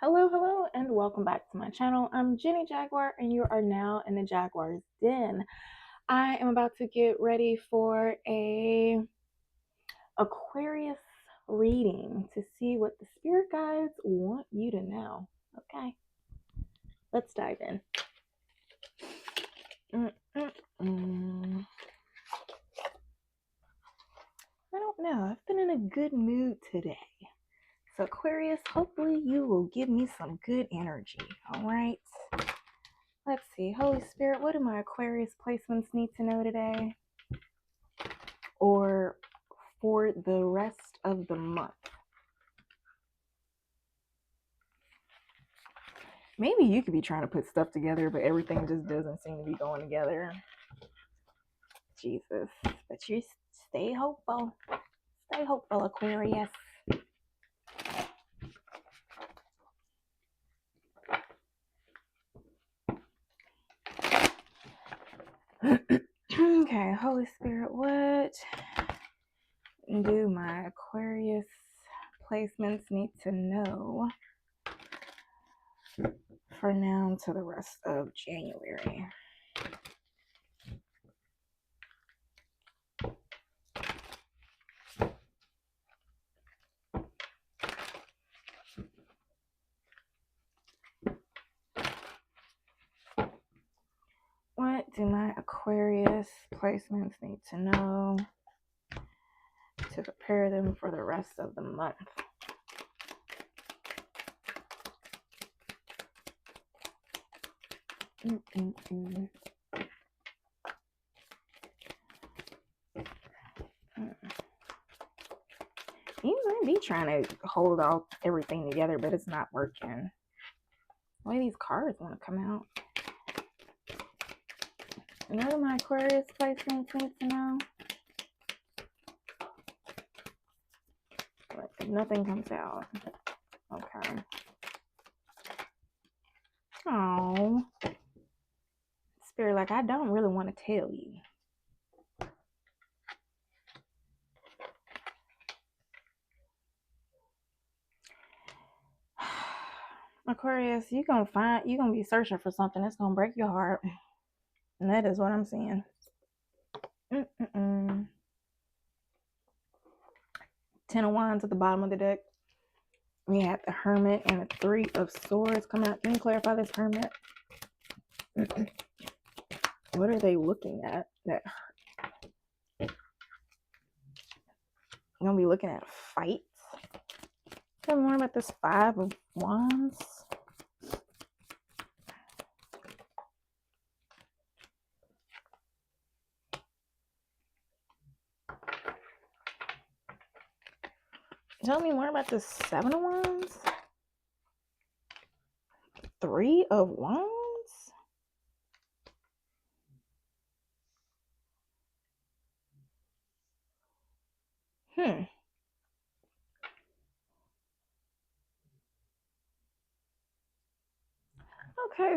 Hello, and welcome back to my channel. I'm Jenny Jaguar, and you are now in the Jaguar's Den. I am about to get ready for a Aquarius reading to see what the spirit guides want you to know. Okay, let's dive in. I don't know. I've been in a good mood today. So Aquarius, hopefully you will give me some good energy. All right. Let's see. Holy Spirit, what do my Aquarius placements need to know today? Or for the rest of the month? Maybe you could be trying to put stuff together, but everything just doesn't seem to be going together. Jesus. But you stay hopeful. Stay hopeful, Aquarius. Okay, Holy Spirit, what do my Aquarius placements need to know for now to the rest of January? What do my Aquarius placements need to know to prepare them for the rest of the month? You might be trying to hold all everything together, but it's not working. The way these cards want to come out. What do my Aquarius placements need to know? Nothing comes out. Okay. Oh. Spirit, like, I don't really want to tell you. Aquarius, you're gonna be searching for something that's gonna break your heart. And that is what I'm seeing. 10 of Wands at the bottom of the deck. We have the Hermit and the 3 of Swords come out. Can you clarify this Hermit? What are they looking at? That you're gonna be looking at fights. Tell me more about this 5 of Wands. Tell me more about this 7 of Wands. 3 of Wands. Okay,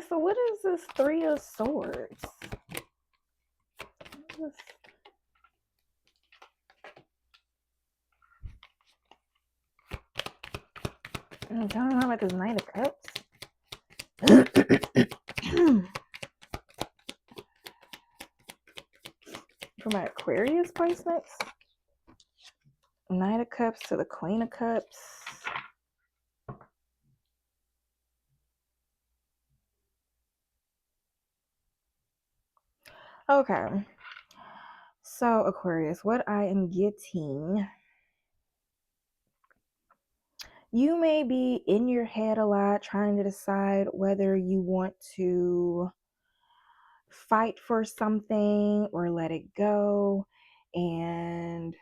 so what is this 3 of Swords? I'm telling you about this Knight of Cups. For my Aquarius placements, Knight of Cups to the Queen of Cups. Okay, so Aquarius, what I am getting, you may be in your head a lot trying to decide whether you want to fight for something or let it go. And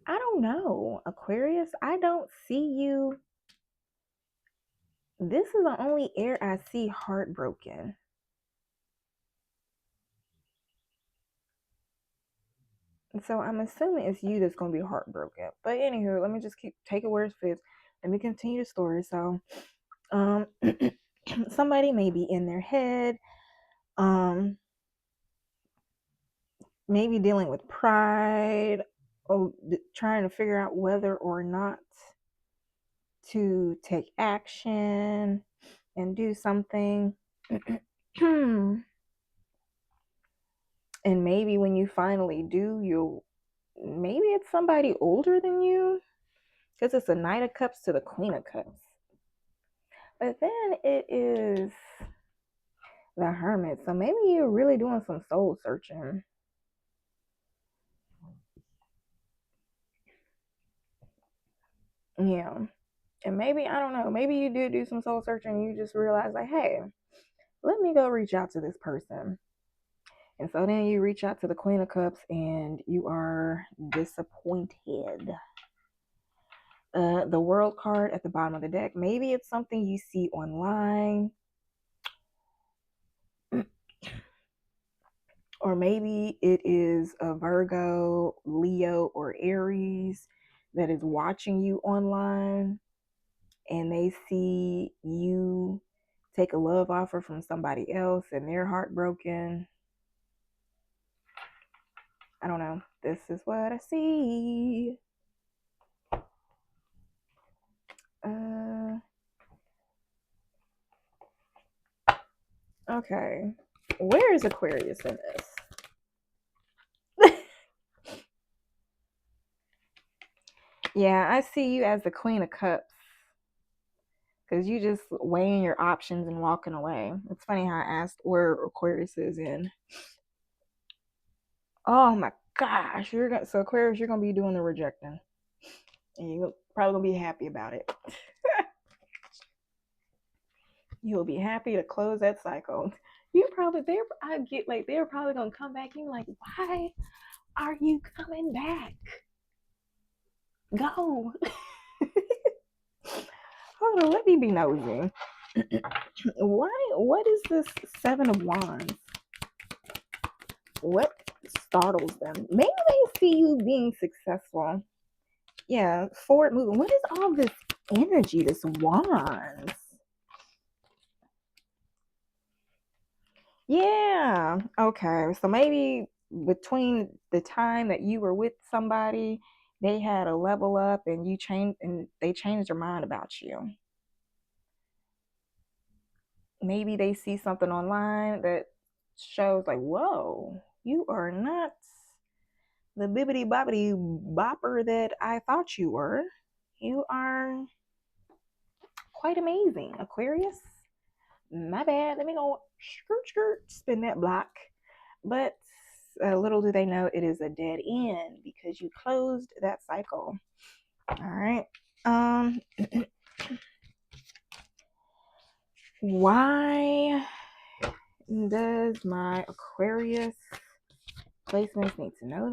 I don't know, Aquarius, I don't see you. This is the only air I see heartbroken. And so I'm assuming it's you that's going to be heartbroken. But anywho, let me just take it where it fits. Let me continue the story. So, somebody may be in their head, maybe dealing with pride or trying to figure out whether or not to take action and do something. And maybe when you finally do, maybe it's somebody older than you, because it's a Knight of Cups to the Queen of Cups. But then it is the Hermit. So maybe you're really doing some soul searching. Yeah. And maybe, I don't know, maybe you did do some soul searching and you just realize, like, hey, let me go reach out to this person. And so then you reach out to the Queen of Cups and you are disappointed. The World card at the bottom of the deck. Maybe it's something you see online. Or maybe it is a Virgo, Leo, or Aries that is watching you online and they see you take a love offer from somebody else and they're heartbroken. I don't know. This is what I see. Okay. Where is Aquarius in this? Yeah, I see you as the Queen of Cups. Because you just weighing your options and walking away. It's funny how I asked where Aquarius is in. Oh my gosh. So Aquarius, you're going to be doing the rejecting. And you're probably going to be happy about it. You'll be happy to close that cycle. They're probably going to come back and you're like, why are you coming back? Go. Hold on, let me be nosy. What is this Seven of Wands? What startles them? Maybe they see you being successful. Yeah, forward moving. What is all this energy, this wands? Yeah, okay. So maybe between the time that you were with somebody, they had a level up and they changed their mind about you. Maybe they see something online that shows like, whoa, you are not the bibbity bobbity bopper that I thought you were. You are quite amazing, Aquarius. My bad. Let me go spin that block. But little do they know it is a dead end because you closed that cycle. All right. Why does my Aquarius placements need to know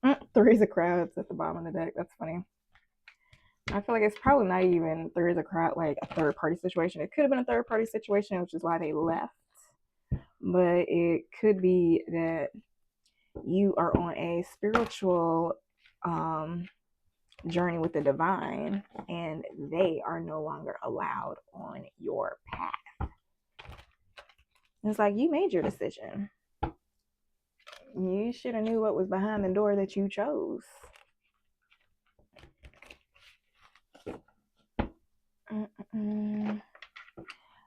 this? Threes of Crowds at the bottom of the deck. That's funny. I feel like it's probably not even Threes of Crowds, like a third party situation. It could have been a third party situation, which is why they left. But it could be that you are on a spiritual journey with the divine and they are no longer allowed on your path. It's like you made your decision. You should have knew what was behind the door that you chose.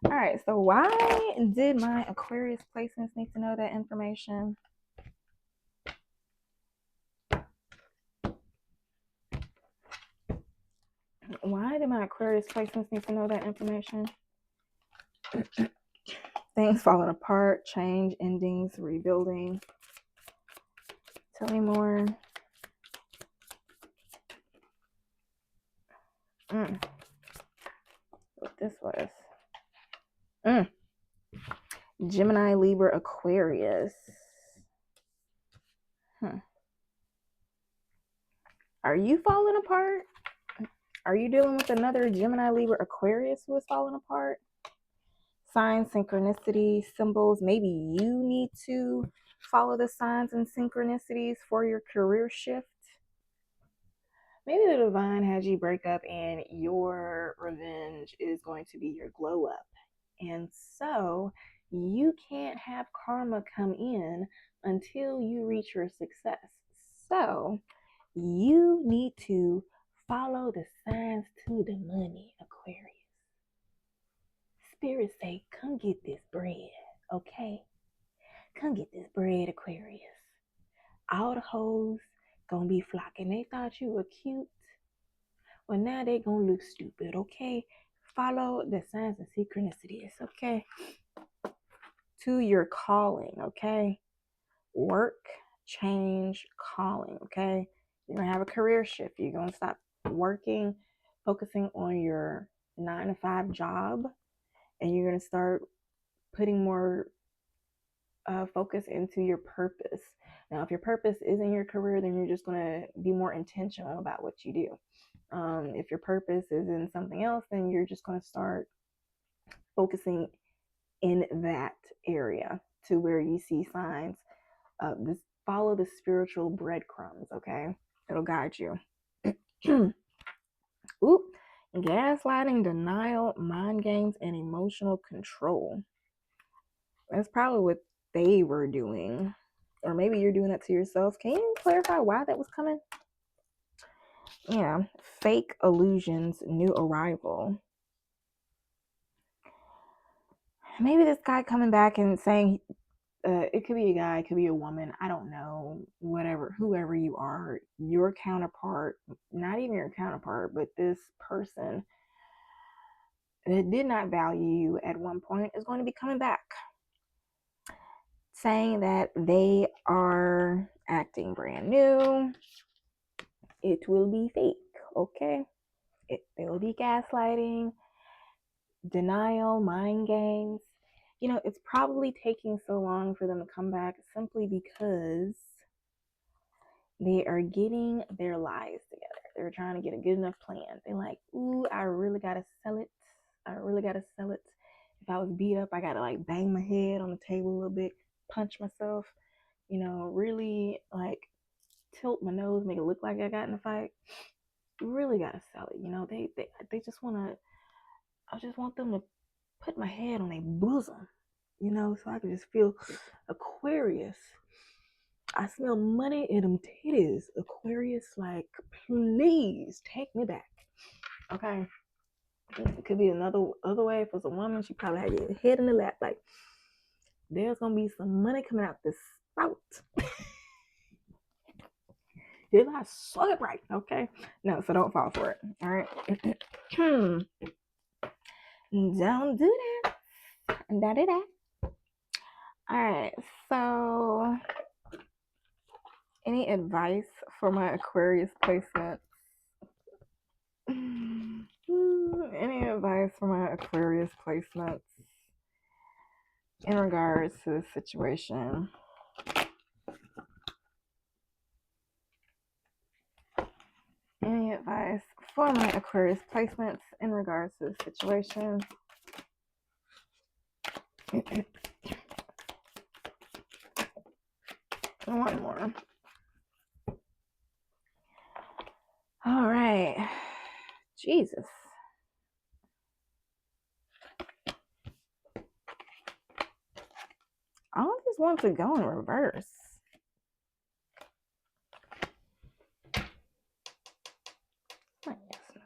All right, so why did my Aquarius placements need to know that information? Why did my Aquarius placements need to know that information? Things falling apart, change, endings, rebuilding. Tell me more. What this was. Gemini, Libra, Aquarius. Are you falling apart? Are you dealing with another Gemini, Libra, Aquarius who is falling apart? Signs, synchronicity, symbols. Maybe you need to follow the signs and synchronicities for your career shift. Maybe the divine has you break up and your revenge is going to be your glow up. And so you can't have karma come in until you reach your success. So you need to Follow the signs to the money, Aquarius. Spirit say, come get this bread, okay? Come get this bread, Aquarius. All the hoes gonna be flocking. They thought you were cute. Well, now they gonna look stupid, okay? Follow the signs and synchronicities, okay? To your calling, okay? Work, change, calling, okay? You're gonna have a career shift. You're gonna stop working, focusing on your 9-to-5 job, and you're gonna start putting more focus into your purpose. Now, if your purpose is in your career, then you're just gonna be more intentional about what you do. If your purpose is in something else, then you're just gonna start focusing in that area to where you see signs. This follow the spiritual breadcrumbs, okay? It'll guide you. Oop. Gaslighting, denial, mind games, and emotional control. That's probably what they were doing. Or maybe you're doing that to yourself. Can you clarify why that was coming? Yeah. Fake illusions, new arrival. Maybe this guy coming back and saying, it could be a guy, it could be a woman, I don't know, whatever, whoever you are, your counterpart, not even your counterpart, but this person that did not value you at one point is going to be coming back, saying that they are acting brand new. It will be fake, okay? They will be gaslighting, denial, mind games. You know, it's probably taking so long for them to come back simply because they are getting their lives together. They're trying to get a good enough plan. They're like, ooh, I really gotta sell it. I really gotta sell it. If I was beat up, I gotta like bang my head on the table a little bit, punch myself, you know, really like tilt my nose, make it look like I got in a fight. Really gotta sell it. You know, they just wanna, I just want them to put my head on their bosom, you know, so I can just feel Aquarius. I smell money in them titties. Aquarius, like, please take me back. Okay. It could be another other way. If it's a woman, she probably had your head in the lap. Like, there's gonna be some money coming out this spout. If I saw it right, okay? No, so don't fall for it. All right. Don't do that. Da-da-da. All right. So, any advice for my Aquarius placement? Any advice for my Aquarius placements in regards to the situation? Any advice for my Aquarius placements in regards to the situation? One more. All right. Jesus. All of these want to go in reverse. I guess no.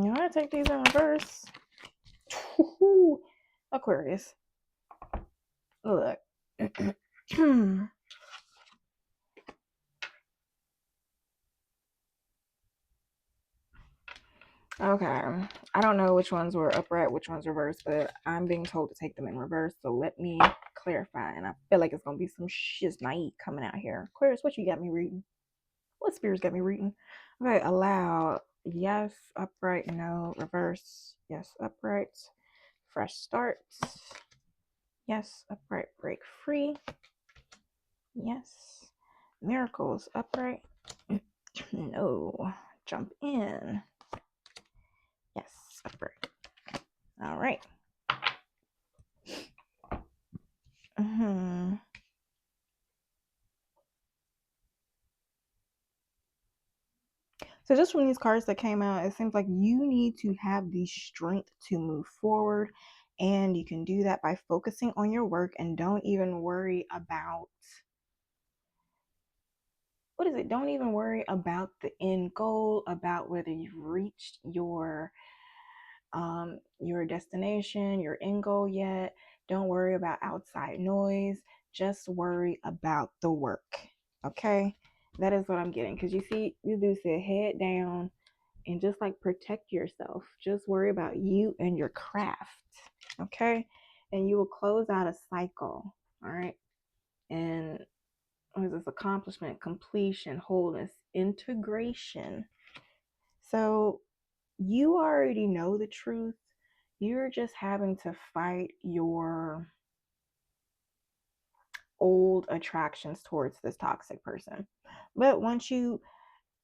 You want to take these in reverse? Aquarius. Look. Okay, I don't know which ones were upright, which ones reversed, but I'm being told to take them in reverse, so let me clarify, and I feel like it's going to be some shiznai coming out here. Aquarius, what you got me reading? What spirits got me reading? Okay, allow, yes, upright, no, reverse, yes, upright, fresh start, yes, upright, break free, yes, miracles, upright, no, jump in. Yes, upright. All right. So just from these cards that came out, it seems like you need to have the strength to move forward. And you can do that by focusing on your work and don't even worry about what is it? Don't even worry about the end goal, about whether you've reached your destination, your end goal yet. Don't worry about outside noise. Just worry about the work. Okay? That is what I'm getting. Because you see, you do say head down and just like protect yourself. Just worry about you and your craft. Okay? And you will close out a cycle. All right? And what is this? Accomplishment, completion, wholeness, integration. So you already know the truth. You're just having to fight your old attractions towards this toxic person. But once you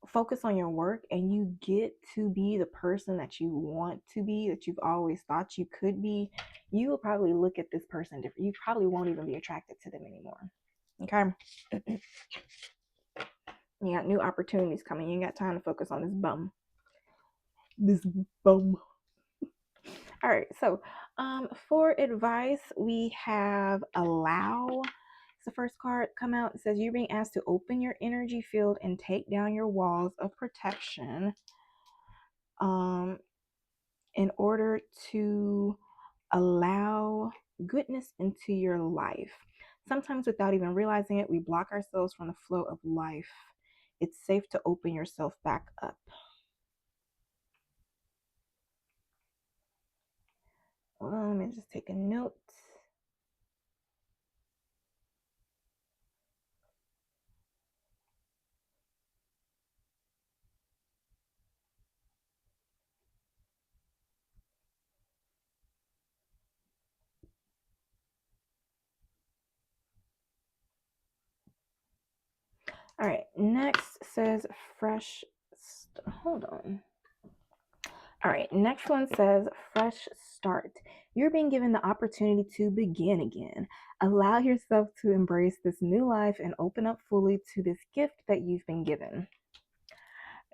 focus on your work and you get to be the person that you want to be, that you've always thought you could be, you will probably look at this person different. You probably won't even be attracted to them anymore. Okay? You got new opportunities coming. You ain't got time to focus on this bum. This bum. All right, so for advice, we have allow. It's the first card come out. It says you're being asked to open your energy field and take down your walls of protection in order to allow goodness into your life. Sometimes without even realizing it, we block ourselves from the flow of life. It's safe to open yourself back up. Let me just take a note. All right, next says fresh. Hold on. All right, next one says fresh start. You're being given the opportunity to begin again. Allow yourself to embrace this new life and open up fully to this gift that you've been given.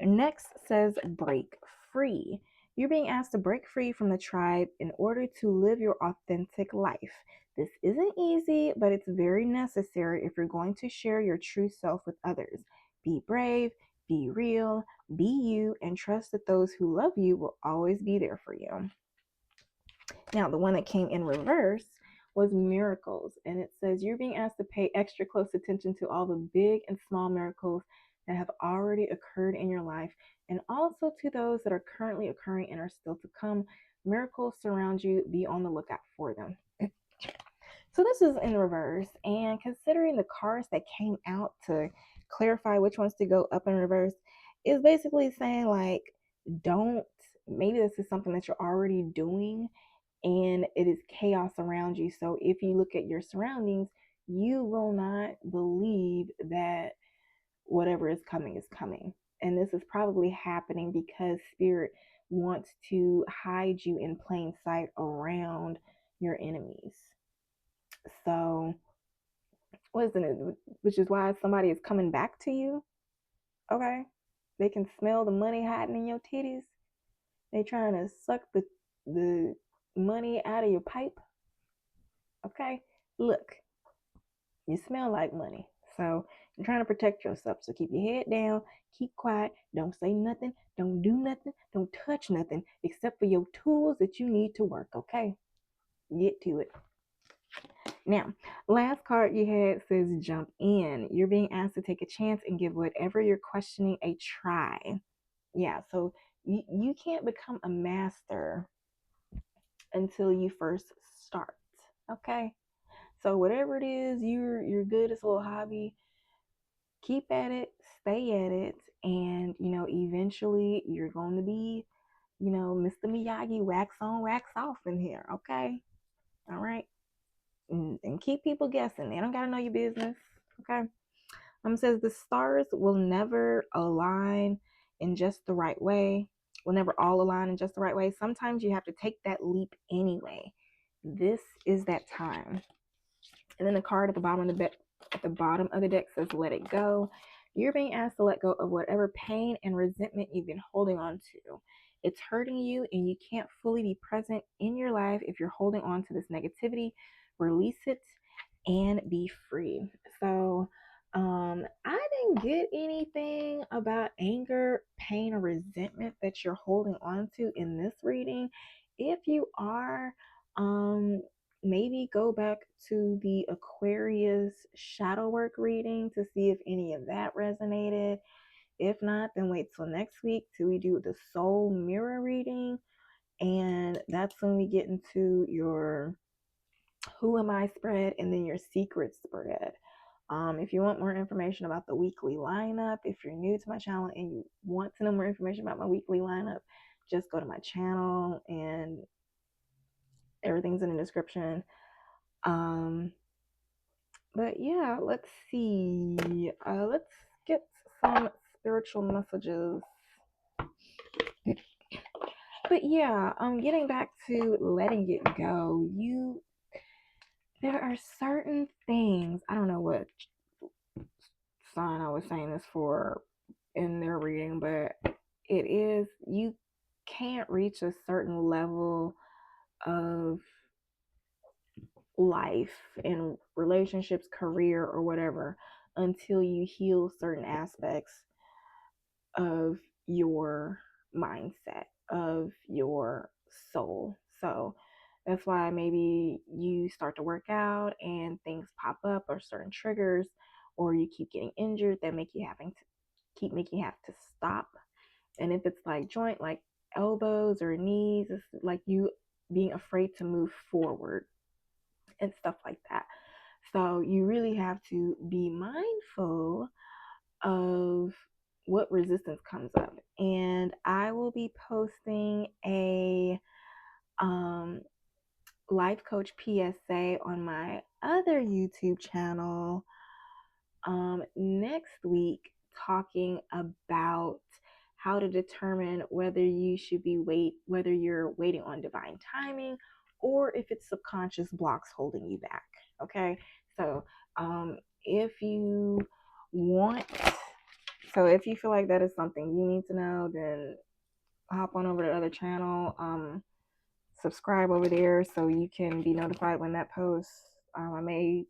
Next says break free. You're being asked to break free from the tribe in order to live your authentic life. This isn't easy, but it's very necessary if you're going to share your true self with others. Be brave, be real, be you, and trust that those who love you will always be there for you. Now, the one that came in reverse was miracles, and it says you're being asked to pay extra close attention to all the big and small miracles that have already occurred in your life, and also to those that are currently occurring and are still to come. Miracles surround you. Be on the lookout for them. So this is in reverse, and considering the cards that came out to clarify which ones to go up in reverse, is basically saying like, don't, maybe this is something that you're already doing and it is chaos around you. So if you look at your surroundings, you will not believe that whatever is coming is coming. And this is probably happening because Spirit wants to hide you in plain sight around your enemies. So, wasn't it? Which is why somebody is coming back to you. Okay, they can smell the money hiding in your titties. They trying to suck the money out of your pipe. Okay, look, you smell like money, so you're trying to protect yourself. So keep your head down, keep quiet, don't say nothing, don't do nothing, don't touch nothing except for your tools that you need to work. Okay, get to it. Now, last card you had says jump in. You're being asked to take a chance and give whatever you're questioning a try. Yeah, so you can't become a master until you first start. Okay? So whatever it is you're good as a little hobby, keep at it, stay at it, and eventually you're going to be, Mr. Miyagi, wax on, wax off in here. Okay? All right? And keep people guessing. They don't got to know your business. Okay. Says the stars will never align in just the right way. Will never all align in just the right way. Sometimes you have to take that leap anyway. This is that time. And then the card at the bottom of the deck says let it go. You're being asked to let go of whatever pain and resentment you've been holding on to. It's hurting you and you can't fully be present in your life if you're holding on to this negativity. Release it and be free. So I didn't get anything about anger, pain, or resentment that you're holding on to in this reading. If you are, maybe go back to the Aquarius shadow work reading to see if any of that resonated. If not, then wait till next week till we do the soul mirror reading. And that's when we get into your who am I spread and then your secret spread. If you want more information about the weekly lineup, if you're new to my channel and you want to know more information about my weekly lineup, just go to my channel and everything's in the description. But yeah, let's see. Let's get some spiritual messages. But yeah, getting back to letting it go, there are certain things, I don't know what sign I was saying this for in their reading, but it is, you can't reach a certain level of life and relationships, career, or whatever until you heal certain aspects of your mindset, of your soul. So that's why maybe you start to work out and things pop up or certain triggers, or you keep getting injured that make you making you have to stop. And if it's like joint, like elbows or knees, it's like you being afraid to move forward and stuff like that. So you really have to be mindful of what resistance comes up. And I will be posting a life coach PSA on my other YouTube channel next week, talking about how to determine whether you're waiting on divine timing or if it's subconscious blocks holding you back. Okay, so if you want if you feel like that is something you need to know, then hop on over to the other channel, subscribe over there so you can be notified when that posts. I may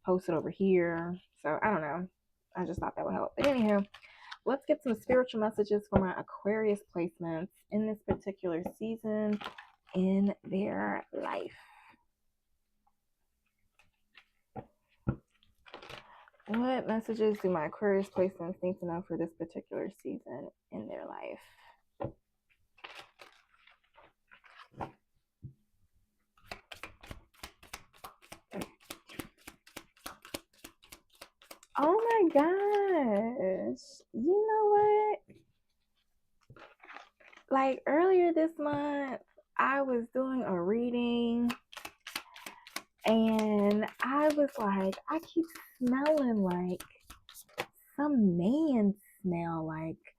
post it over here, so I don't know. I just thought that would help. But anywho, let's get some spiritual messages for my Aquarius placements in this particular season in their life. What messages do my Aquarius placements need to know for this particular season in their life? Oh my gosh. You know what? Like earlier this month, I was doing a reading and I was like, I keep smelling like some man smell. Like,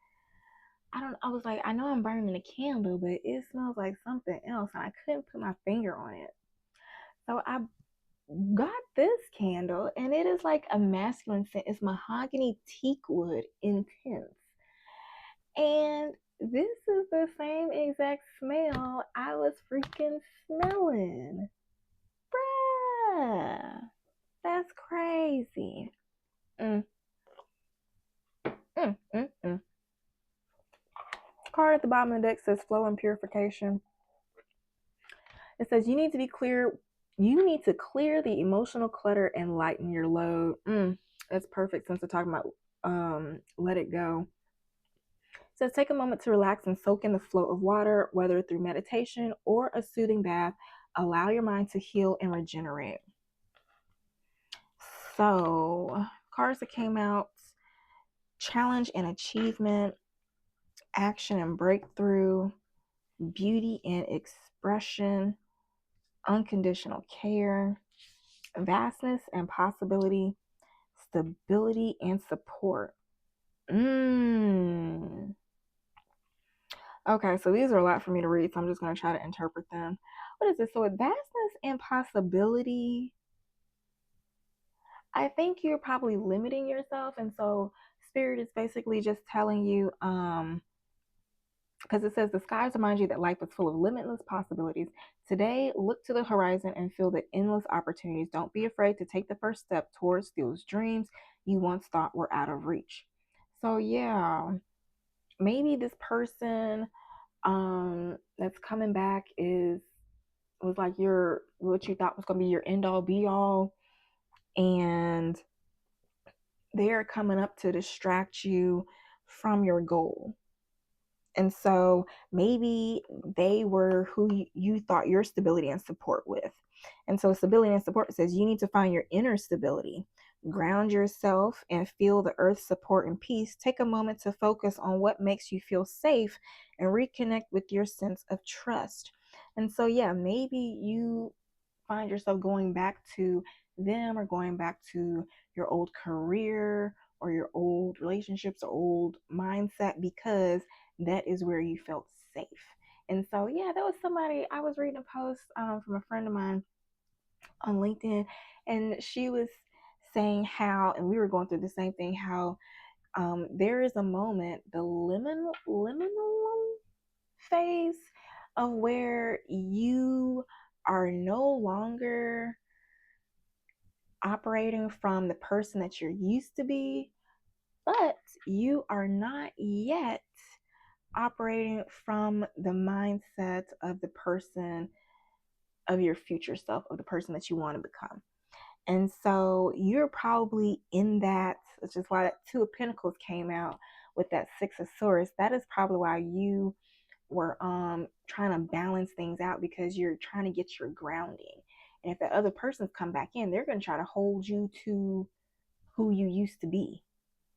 I was like, I know I'm burning a candle, but it smells like something else. And I couldn't put my finger on it. So I got this candle and it is like a masculine scent. It's mahogany teak wood intense. And this is the same exact smell I was freaking smelling. Bruh, that's crazy. Card at the bottom of the deck says flow and purification. It says you need to clear the emotional clutter and lighten your load. That's perfect since we're talking about let it go. It says take a moment to relax and soak in the flow of water, whether through meditation or a soothing bath. Allow your mind to heal and regenerate. So, cards that came out: challenge and achievement, action and breakthrough, beauty and expression, unconditional care, vastness and possibility, stability and support. Okay, so these are a lot for me to read, so I'm just going to try to interpret them. What is this? So with vastness and possibility, I think you're probably limiting yourself. And so Spirit is basically just telling you, because it says the skies remind you that life is full of limitless possibilities. Today, look to the horizon and feel the endless opportunities. Don't be afraid to take the first step towards those dreams. you once thought were out of reach. So yeah, maybe this person that's coming back was like what you thought was gonna be your end all be all, and they're coming up to distract you from your goal. And so maybe they were who you thought your stability and support with. And so stability and support says you need to find your inner stability, ground yourself, and feel the earth's support and peace. Take a moment to focus on what makes you feel safe and reconnect with your sense of trust. And so, yeah, maybe you find yourself going back to them or going back to your old career or your old relationships or old mindset because that is where you felt safe. And so, yeah, that was somebody. I was reading a post from a friend of mine on LinkedIn, and she was saying how, and we were going through the same thing, how there is a moment, the liminal phase of where you are no longer operating from the person that you're used to be, but you are not yet operating from the mindset of the person of your future self, of the person that you want to become. And so you're probably in that, which is why that Two of Pentacles came out with that Six of Swords. That is probably why you were trying to balance things out, because you're trying to get your grounding. And if the other person's come back in, they're going to try to hold you to who you used to be,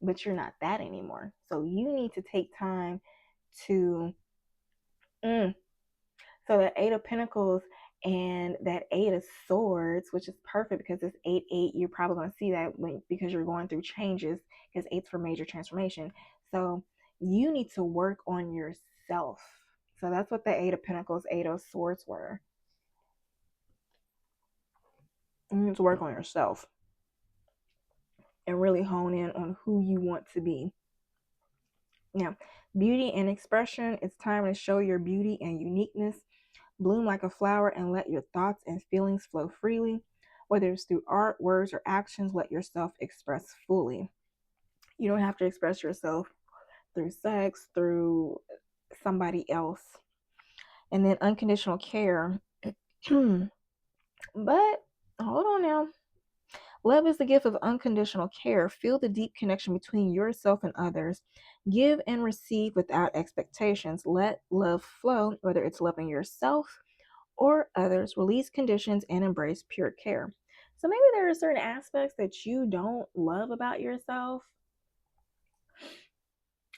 but you're not that anymore. So you need to take time to so that Eight of Pentacles and that Eight of Swords, which is perfect because it's 8-8, you're probably going to see that because you're going through changes, because 8's for major transformation. So you need to work on yourself. So that's what the Eight of Pentacles, Eight of Swords were. You need to work on yourself and really hone in on who you want to be. Now, beauty and expression, it's time to show your beauty and uniqueness. Bloom like a flower and let your thoughts and feelings flow freely. Whether it's through art, words, or actions, let yourself express fully. You don't have to express yourself through sex, through somebody else. And then unconditional care. But hold on now. Love is the gift of unconditional care. Feel the deep connection between yourself and others. Give and receive without expectations. Let love flow, whether it's loving yourself or others. Release conditions and embrace pure care. So maybe there are certain aspects that you don't love about yourself,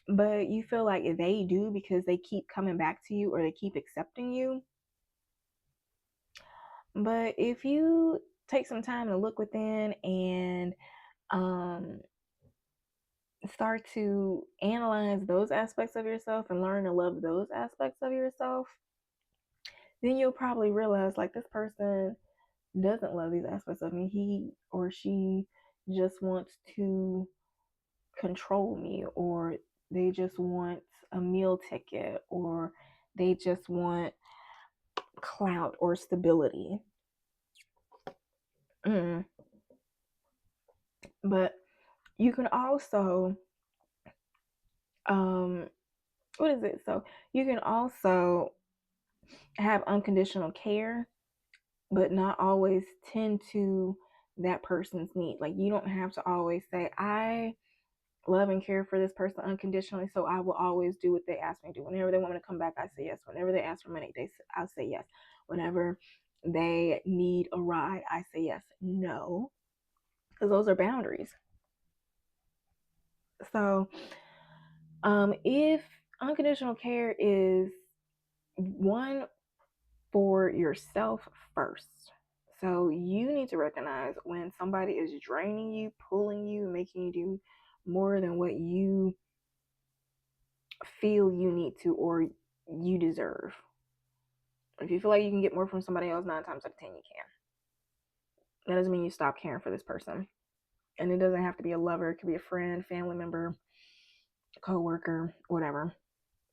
but you feel like they do because they keep coming back to you or they keep accepting you. But if you take some time to look within and start to analyze those aspects of yourself and learn to love those aspects of yourself, then you'll probably realize, like, this person doesn't love these aspects of me. He or she just wants to control me, or they just want a meal ticket, or they just want clout or stability. But you can also what is it? So you can also have unconditional care, but not always tend to that person's need. Like, you don't have to always say, I love and care for this person unconditionally, so I will always do what they ask me to do. Whenever they want me to come back, I say yes. Whenever they ask for money, I'll say yes. Whenever they need a ride, I say yes. No, because those are boundaries. So if unconditional care is one for yourself first. So you need to recognize when somebody is draining you, pulling you, making you do more than what you feel you need to or you deserve. If you feel like you can get more from somebody else, 9 times out of 10 you can. That doesn't mean you stop caring for this person. And it doesn't have to be a lover. It could be a friend, family member, co-worker, whatever.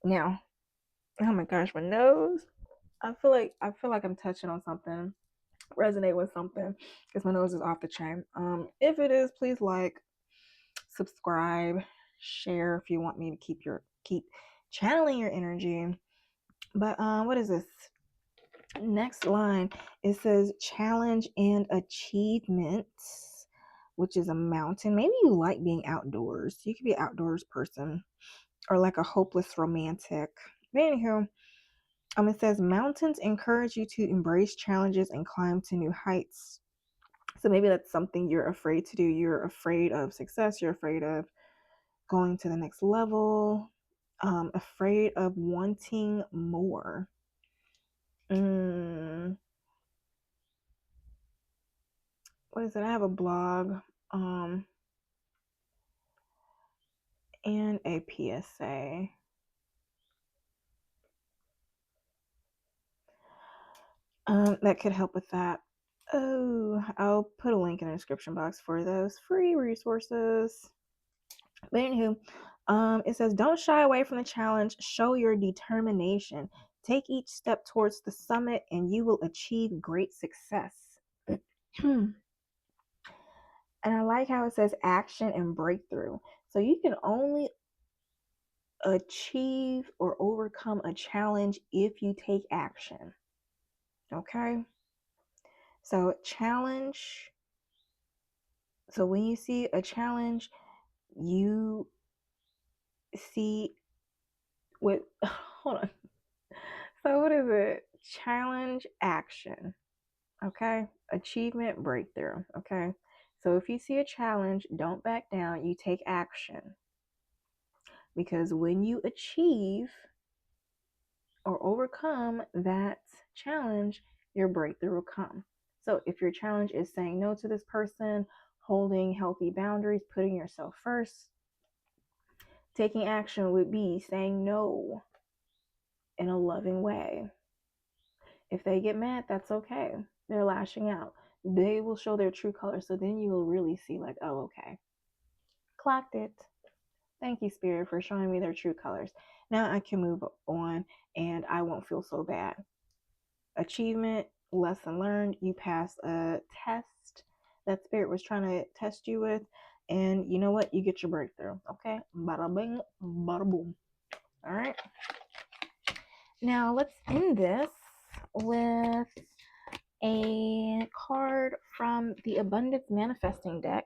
Now, oh my gosh, my nose. I feel like I'm touching on something, resonate with something, because my nose is off the chain. If it is, please like, subscribe, share if you want me to keep channeling your energy. But what is this? Next line, it says challenge and achievements, which is a mountain. Maybe you like being outdoors. You could be an outdoors person or like a hopeless romantic. But anywho, it says mountains encourage you to embrace challenges and climb to new heights. So maybe that's something you're afraid to do. You're afraid of success. You're afraid of going to the next level. Afraid of wanting more. What is it? I have a blog and a PSA. That could help with that. Oh, I'll put a link in the description box for those free resources. But anywho, it says, don't shy away from the challenge. Show your determination. Take each step towards the summit and you will achieve great success. And I like how it says action and breakthrough. So you can only achieve or overcome a challenge if you take action. Okay? So challenge. So when you see a challenge, you see what, hold on. So what is it? Challenge, action. Okay? Achievement, breakthrough. Okay? So if you see a challenge, don't back down. You take action. Because when you achieve or overcome that challenge, your breakthrough will come. So if your challenge is saying no to this person, holding healthy boundaries, putting yourself first, taking action would be saying no in a loving way. If they get mad, that's okay. They're lashing out. They will show their true colors. So then you will really see like, oh, okay. Clocked it. Thank you, Spirit, for showing me their true colors. Now I can move on and I won't feel so bad. Achievement, lesson learned. You passed a test that Spirit was trying to test you with. And you know what? You get your breakthrough. Okay? Bada bing, bada boom. All right. Now let's end this with a card from the Abundance Manifesting deck.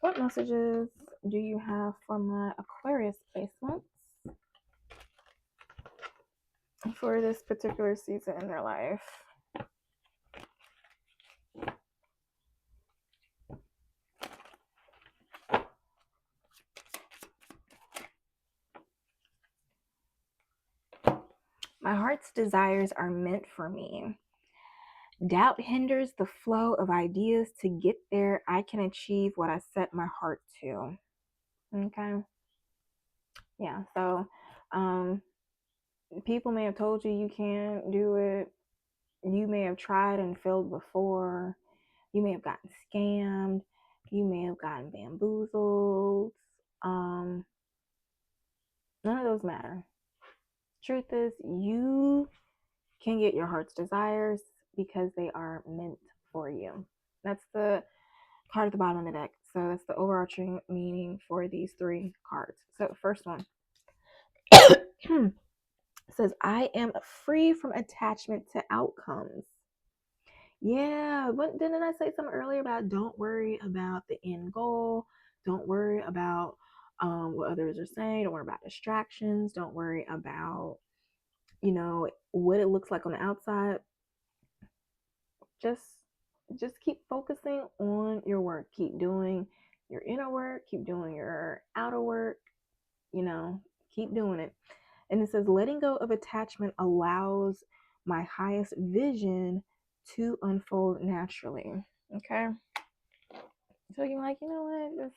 What messages do you have for my Aquarius placements for this particular season in their life? My heart's desires are meant for me. Doubt hinders the flow of ideas. To get there, I can achieve what I set my heart to. Okay. Yeah. So, people may have told you you can't do it. You may have tried and failed before. You may have gotten scammed. You may have gotten bamboozled. None of those matter. Truth is, you can get your heart's desires because they are meant for you. That's the card at the bottom of the deck. So that's the overarching meaning for these three cards. So first one says, I am free from attachment to outcomes. Yeah, but didn't I say something earlier about don't worry about the end goal? Don't worry about what others are saying. Don't worry about distractions. Don't worry about, what it looks like on the outside. Just keep focusing on your work. Keep doing your inner work. Keep doing your outer work. Keep doing it. And it says, letting go of attachment allows my highest vision to unfold naturally. Okay. So you're like, you know what?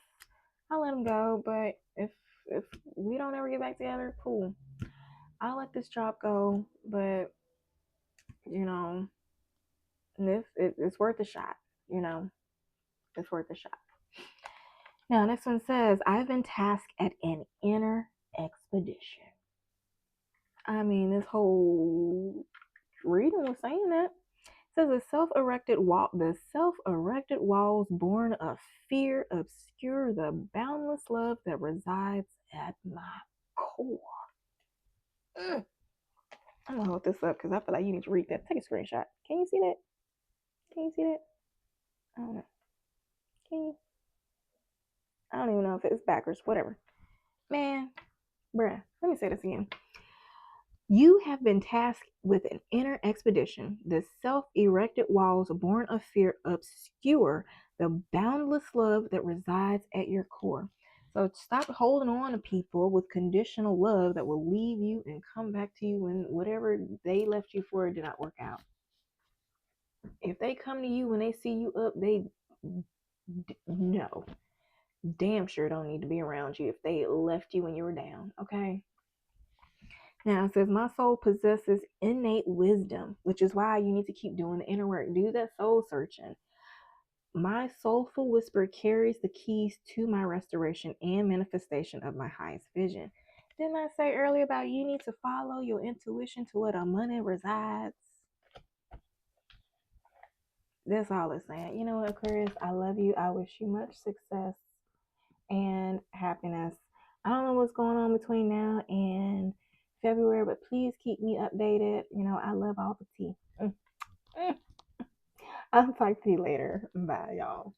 I'll let him go. But if we don't ever get back together, cool. I'll let this job go. But it's worth a shot. It's worth a shot. Now, this one says, I've been tasked at an inner expedition. I mean, this whole reading was saying that. It says the self-erected walls born of fear obscure the boundless love that resides at my core. I'm gonna hold this up because I feel like you need to read that. Take a screenshot. Can you see that? Can you see that? I don't know. Can you? I don't even know if it's backwards. Whatever. Man, bruh. Let me say this again. You have been tasked with an inner expedition. The self-erected walls born of fear obscure the boundless love that resides at your core. So stop holding on to people with conditional love that will leave you and come back to you when whatever they left you for did not work out. If they come to you when they see you up, they no, damn sure don't need to be around you if they left you when you were down, okay? Now it says, my soul possesses innate wisdom, which is why you need to keep doing the inner work. Do that soul searching. My soulful whisper carries the keys to my restoration and manifestation of my highest vision. Didn't I say earlier about you need to follow your intuition to where the money resides? That's all it's saying. You know what, Aquarius? I love you. I wish you much success and happiness. I don't know what's going on between now and February, but please keep me updated. You know, I love all the tea. I'll talk to you later. Bye, y'all.